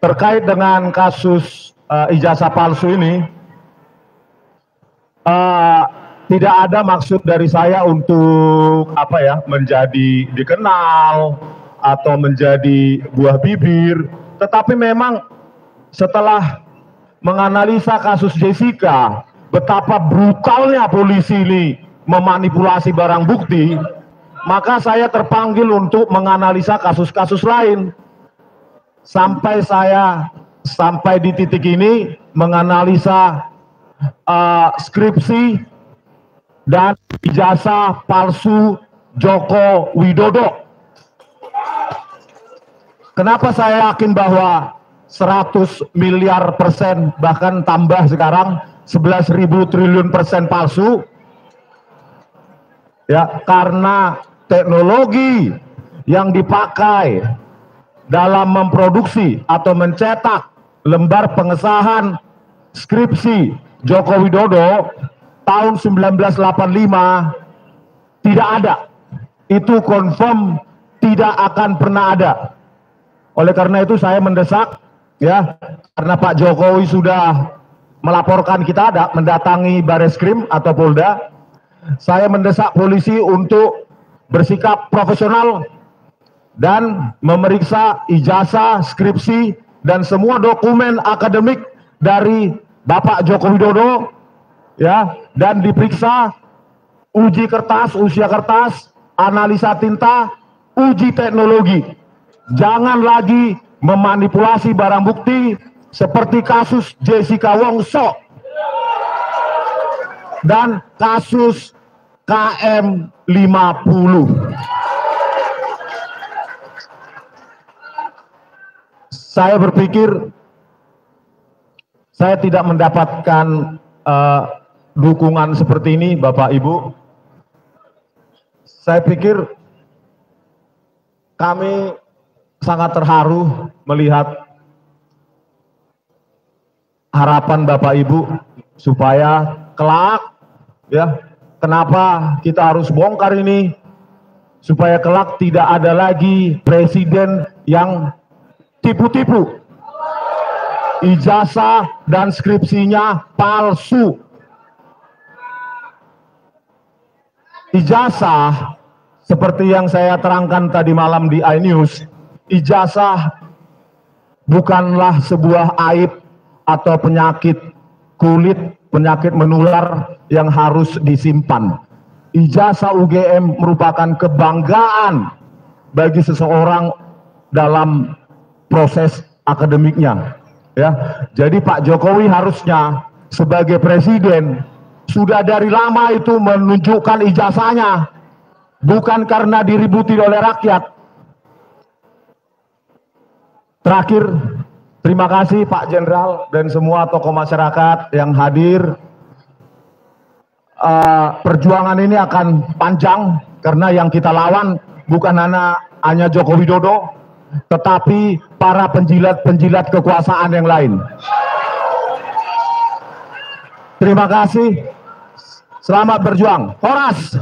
terkait dengan kasus ijazah palsu ini, tidak ada maksud dari saya untuk menjadi dikenal atau menjadi buah bibir, tetapi memang setelah menganalisa kasus Jessica, betapa brutalnya polisi ini memanipulasi barang bukti, maka saya terpanggil untuk menganalisa kasus-kasus lain. Sampai di titik ini menganalisa skripsi dan ijazah palsu Joko Widodo. Kenapa saya yakin bahwa 100 miliar persen, bahkan tambah sekarang 11.000 triliun persen palsu? Ya, karena teknologi yang dipakai dalam memproduksi atau mencetak lembar pengesahan skripsi Joko Widodo tahun 1985 tidak ada. Itu confirm tidak akan pernah ada. Oleh karena itu saya mendesak, ya, karena Pak Jokowi sudah melaporkan kita mendatangi Bareskrim atau Polda, saya mendesak polisi untuk bersikap profesional dan memeriksa ijazah, skripsi, dan semua dokumen akademik dari Bapak Joko Widodo, ya, dan diperiksa uji kertas, usia kertas, analisa tinta, uji teknologi. Jangan lagi memanipulasi barang bukti seperti kasus Jessica Wongso dan kasus KM50. Saya berpikir saya tidak mendapatkan dukungan seperti ini, Bapak Ibu. Saya pikir kami sangat terharu melihat harapan Bapak Ibu supaya kelak, ya, kenapa kita harus bongkar ini, supaya kelak tidak ada lagi presiden yang tipu-tipu, ijazah dan skripsinya palsu. Ijazah seperti yang saya terangkan tadi malam di iNews, ijazah bukanlah sebuah aib atau penyakit kulit, penyakit menular yang harus disimpan. Ijazah UGM merupakan kebanggaan bagi seseorang dalam proses akademiknya, ya. Jadi Pak Jokowi harusnya sebagai presiden sudah dari lama itu menunjukkan ijazahnya, bukan karena diributi oleh rakyat. Terakhir, terima kasih Pak Jenderal dan semua tokoh masyarakat yang hadir. Perjuangan ini akan panjang karena yang kita lawan bukan hanya Joko Widodo, tetapi para penjilat-penjilat kekuasaan yang lain. Terima kasih. Selamat berjuang. Horas.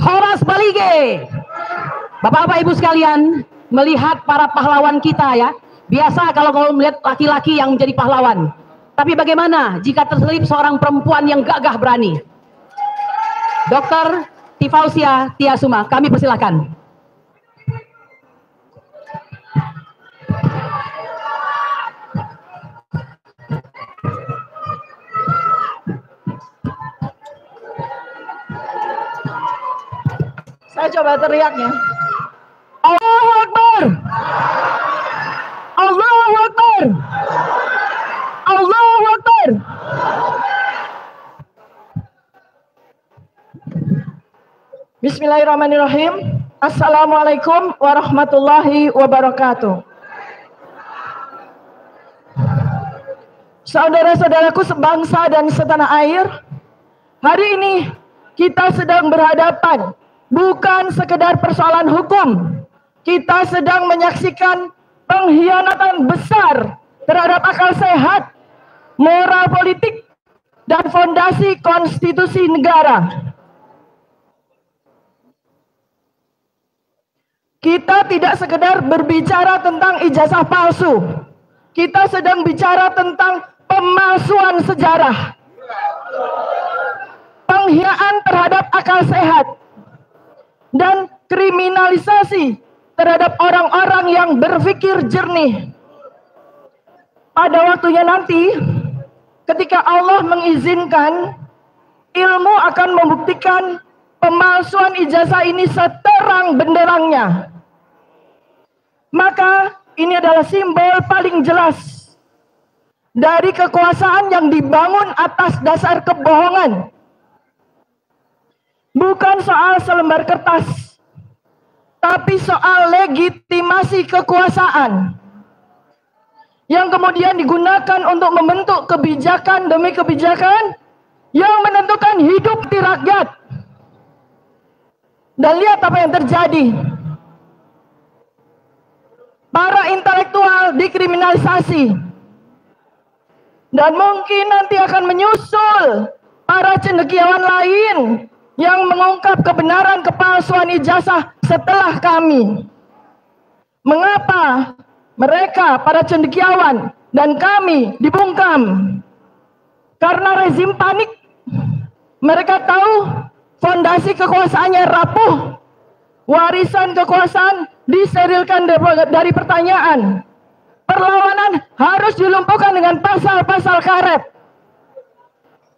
Horas Balige. Bapak-bapak Ibu sekalian, melihat para pahlawan kita, ya. Biasa kalau melihat laki-laki yang menjadi pahlawan. Tapi bagaimana jika terselip seorang perempuan yang gagah berani? Dr. Tifausia Tiasuma, kami persilakan. Saya coba teriaknya. Allahu Akbar! Allahu Akbar! Allahu Akbar! Bismillahirrahmanirrahim. Assalamualaikum warahmatullahi wabarakatuh. Saudara-saudaraku sebangsa dan setanah air, hari ini kita sedang berhadapan bukan sekedar persoalan hukum. Kita sedang menyaksikan pengkhianatan besar terhadap akal sehat, moral politik, dan fondasi konstitusi negara. Kita tidak sekedar berbicara tentang ijazah palsu. Kita sedang bicara tentang pemalsuan sejarah. Penghinaan terhadap akal sehat. Dan kriminalisasi terhadap orang-orang yang berpikir jernih. Pada waktunya nanti, ketika Allah mengizinkan, ilmu akan membuktikan pemalsuan ijazah ini seterang benderangnya. Maka ini adalah simbol paling jelas dari kekuasaan yang dibangun atas dasar kebohongan. Bukan soal selembar kertas, tapi soal legitimasi kekuasaan yang kemudian digunakan untuk membentuk kebijakan demi kebijakan yang menentukan hidup di rakyat. Dan lihat apa yang terjadi. Para intelektual dikriminalisasi. Dan mungkin nanti akan menyusul para cendekiawan lain yang mengungkap kebenaran kepalsuan ijazah setelah kami. Mengapa mereka, para cendekiawan, dan kami dibungkam? Karena rezim panik. Mereka tahu fondasi kekuasaannya rapuh. Warisan kekuasaan disterilkan dari pertanyaan. Perlawanan harus dilumpuhkan dengan pasal-pasal karet.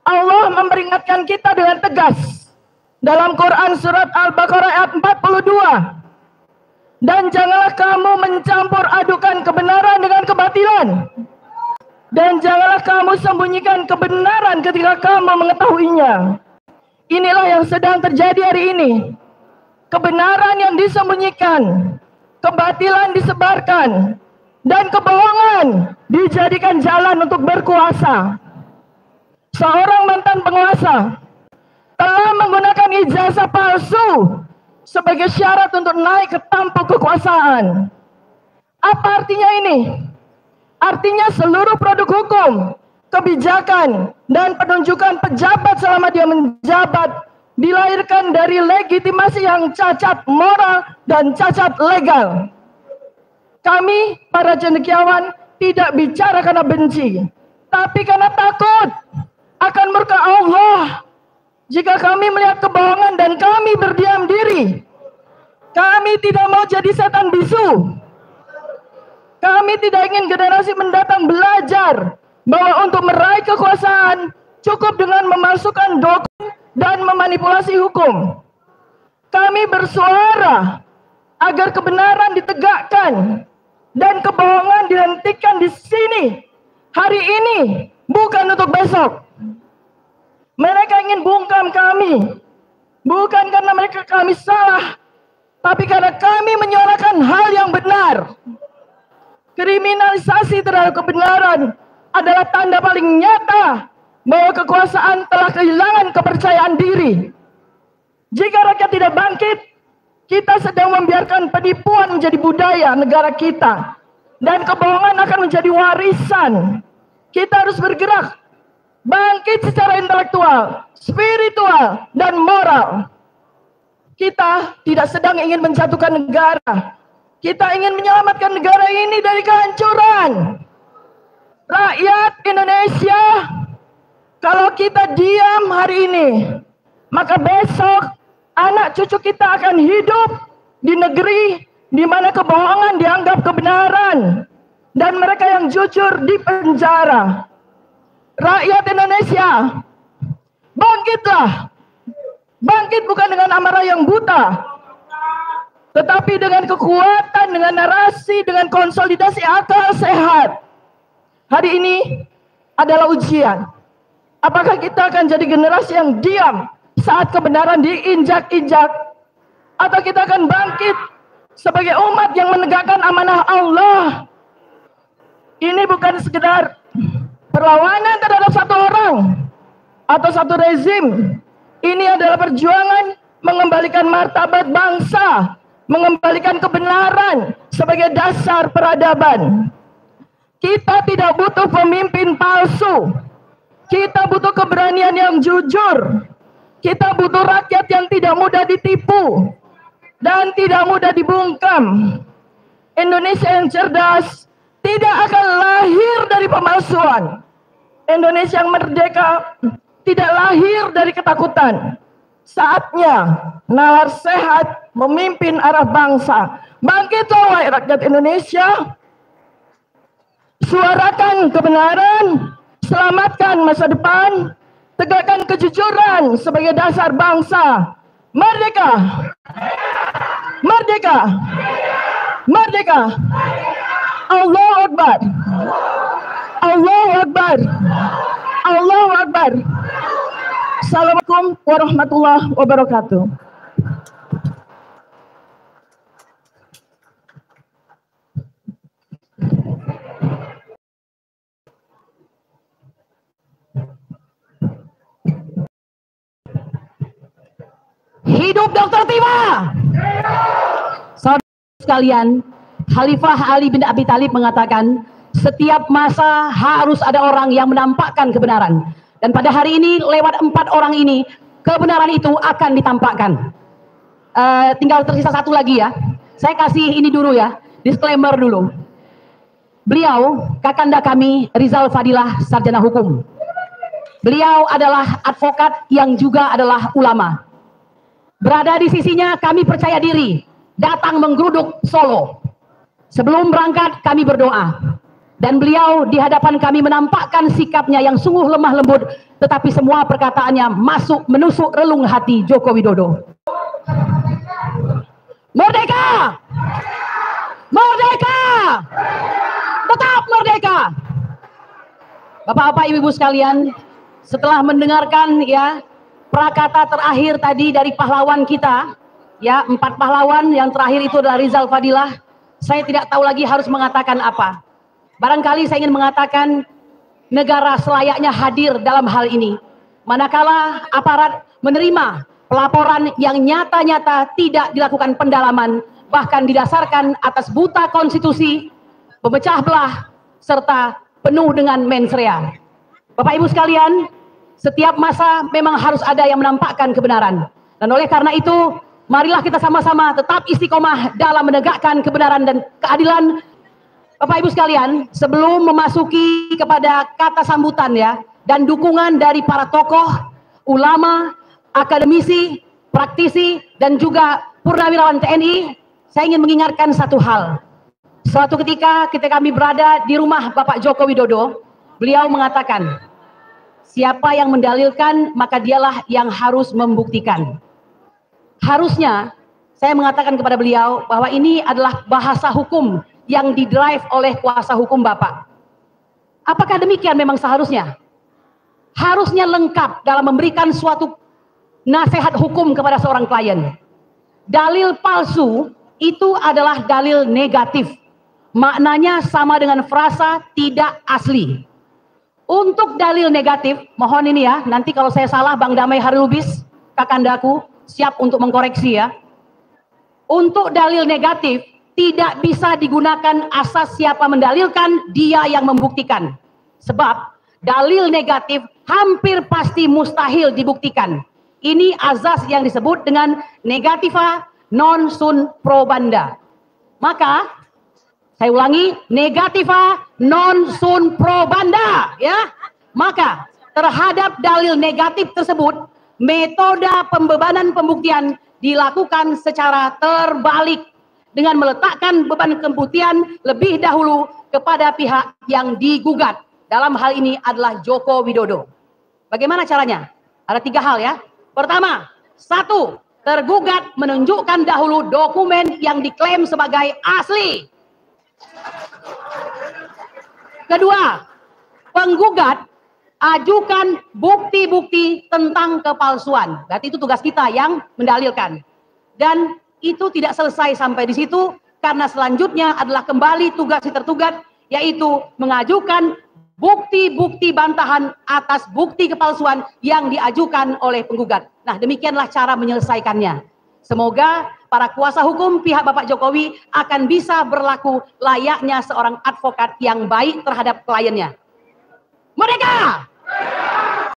Allah memperingatkan kita dengan tegas dalam Quran surat Al-Baqarah ayat 42. Dan janganlah kamu mencampur adukan kebenaran dengan kebatilan. Dan janganlah kamu sembunyikan kebenaran ketika kamu mengetahuinya. Inilah yang sedang terjadi hari ini. Kebenaran yang disembunyikan, kebatilan disebarkan, dan kebohongan dijadikan jalan untuk berkuasa. Seorang mantan penguasa telah menggunakan ijazah palsu sebagai syarat untuk naik ke tampuk kekuasaan. Apa artinya ini? Artinya seluruh produk hukum, kebijakan, dan penunjukan pejabat selama dia menjabat dilahirkan dari legitimasi yang cacat moral dan cacat legal. Kami, para cendekiawan, tidak bicara karena benci, tapi karena takut akan murka Allah. Jika kami melihat kebohongan dan kami berdiam diri, kami tidak mau jadi setan bisu. Kami tidak ingin generasi mendatang belajar bahwa untuk meraih kekuasaan cukup dengan memasukkan dokumen dan memanipulasi hukum. Kami bersuara agar kebenaran ditegakkan dan kebohongan dihentikan di sini, hari ini, bukan untuk besok. Mereka ingin bungkam kami, bukan karena kami salah, tapi karena kami menyuarakan hal yang benar. Kriminalisasi terhadap kebenaran adalah tanda paling nyata bahwa kekuasaan telah kehilangan kepercayaan diri. Jika rakyat tidak bangkit, kita sedang membiarkan penipuan menjadi budaya negara kita, dan kebohongan akan menjadi warisan. Kita harus bergerak, bangkit secara intelektual, spiritual, dan moral. Kita tidak sedang ingin menjatuhkan negara. Kita ingin menyelamatkan negara ini dari kehancuran. Rakyat Indonesia, kalau kita diam hari ini, maka besok anak cucu kita akan hidup di negeri di mana kebohongan dianggap kebenaran dan mereka yang jujur dipenjara. Rakyat Indonesia, bangkitlah. Bangkit bukan dengan amarah yang buta, tetapi dengan kekuatan, dengan narasi, dengan konsolidasi akal sehat. Hari ini adalah ujian. Apakah kita akan jadi generasi yang diam saat kebenaran diinjak-injak, atau kita akan bangkit sebagai umat yang menegakkan amanah Allah? Ini bukan sekedar perlawanan terhadap satu orang atau satu rezim. Ini adalah perjuangan mengembalikan martabat bangsa, mengembalikan kebenaran sebagai dasar peradaban. Kita tidak butuh pemimpin palsu. Kita butuh keberanian yang jujur. Kita butuh rakyat yang tidak mudah ditipu dan tidak mudah dibungkam. Indonesia yang cerdas tidak akan lahir dari pemalsuan. Indonesia yang merdeka tidak lahir dari ketakutan. Saatnya nalar sehat memimpin arah bangsa. Bangkitlah wahai rakyat Indonesia. Suarakan kebenaran, selamatkan masa depan, tegakkan kejujuran sebagai dasar bangsa. Merdeka! Merdeka! Merdeka! Allahu Akbar! Allahu Akbar! Allahu Akbar! Assalamualaikum warahmatullahi wabarakatuh. Hidup Dr. Tima. Saudara sekalian, Khalifah Ali bin Abi Thalib mengatakan, setiap masa harus ada orang yang menampakkan kebenaran. Dan pada hari ini, lewat 4 orang ini, kebenaran itu akan ditampakkan. Tinggal tersisa satu lagi ya. Saya kasih ini dulu ya, disclaimer dulu. Beliau, kakanda kami, Rizal Fadilah, sarjana hukum. Beliau adalah advokat yang juga adalah ulama. Berada di sisinya kami percaya diri, datang menggeruduk Solo. Sebelum berangkat kami berdoa. Dan beliau di hadapan kami menampakkan sikapnya yang sungguh lemah lembut, tetapi semua perkataannya menusuk relung hati Joko Widodo. Merdeka! Merdeka! Tetap merdeka! Bapak-bapak, ibu-ibu sekalian, setelah mendengarkan ya prakata terakhir tadi dari pahlawan kita, ya 4 pahlawan, yang terakhir itu adalah Rizal Fadilah, saya tidak tahu lagi harus mengatakan apa. Barangkali saya ingin mengatakan negara selayaknya hadir dalam hal ini. Manakala aparat menerima pelaporan yang nyata-nyata tidak dilakukan pendalaman, bahkan didasarkan atas buta konstitusi, pemecah belah, serta penuh dengan mensrea. Bapak Ibu sekalian, setiap masa memang harus ada yang menampakkan kebenaran. Dan oleh karena itu, marilah kita sama-sama tetap istiqomah dalam menegakkan kebenaran dan keadilan. Bapak Ibu sekalian, sebelum memasuki kepada kata sambutan ya, dan dukungan dari para tokoh, ulama, akademisi, praktisi, dan juga purnawirawan TNI, saya ingin mengingatkan satu hal. Suatu ketika kami berada di rumah Bapak Joko Widodo, beliau mengatakan, siapa yang mendalilkan, maka dialah yang harus membuktikan. Harusnya, saya mengatakan kepada beliau bahwa ini adalah bahasa hukum yang didrive oleh kuasa hukum Bapak. Apakah demikian memang seharusnya? Harusnya lengkap dalam memberikan suatu nasihat hukum kepada seorang klien. Dalil palsu itu adalah dalil negatif. Maknanya sama dengan frasa tidak asli. Untuk dalil negatif, mohon ini ya, nanti kalau saya salah Bang Damai Harilubis, kakandaku, siap untuk mengkoreksi ya. Untuk dalil negatif, tidak bisa digunakan asas siapa mendalilkan, dia yang membuktikan. Sebab dalil negatif hampir pasti mustahil dibuktikan. Ini azas yang disebut dengan negativa non sunt probanda. Maka, saya ulangi, negativa non sunt probanda, ya. Maka terhadap dalil negatif tersebut, metode pembebanan pembuktian dilakukan secara terbalik dengan meletakkan beban pembuktian lebih dahulu kepada pihak yang digugat. Dalam hal ini adalah Joko Widodo. Bagaimana caranya? Ada 3 hal ya. Pertama, 1, tergugat menunjukkan dahulu dokumen yang diklaim sebagai asli. Kedua, penggugat ajukan bukti-bukti tentang kepalsuan. Berarti itu tugas kita yang mendalilkan. Dan itu tidak selesai sampai di situ, karena selanjutnya adalah kembali tugas si tergugat, yaitu mengajukan bukti-bukti bantahan atas bukti kepalsuan yang diajukan oleh penggugat. Nah, demikianlah cara menyelesaikannya. Semoga para kuasa hukum pihak Bapak Jokowi akan bisa berlaku layaknya seorang advokat yang baik terhadap kliennya. Merdeka!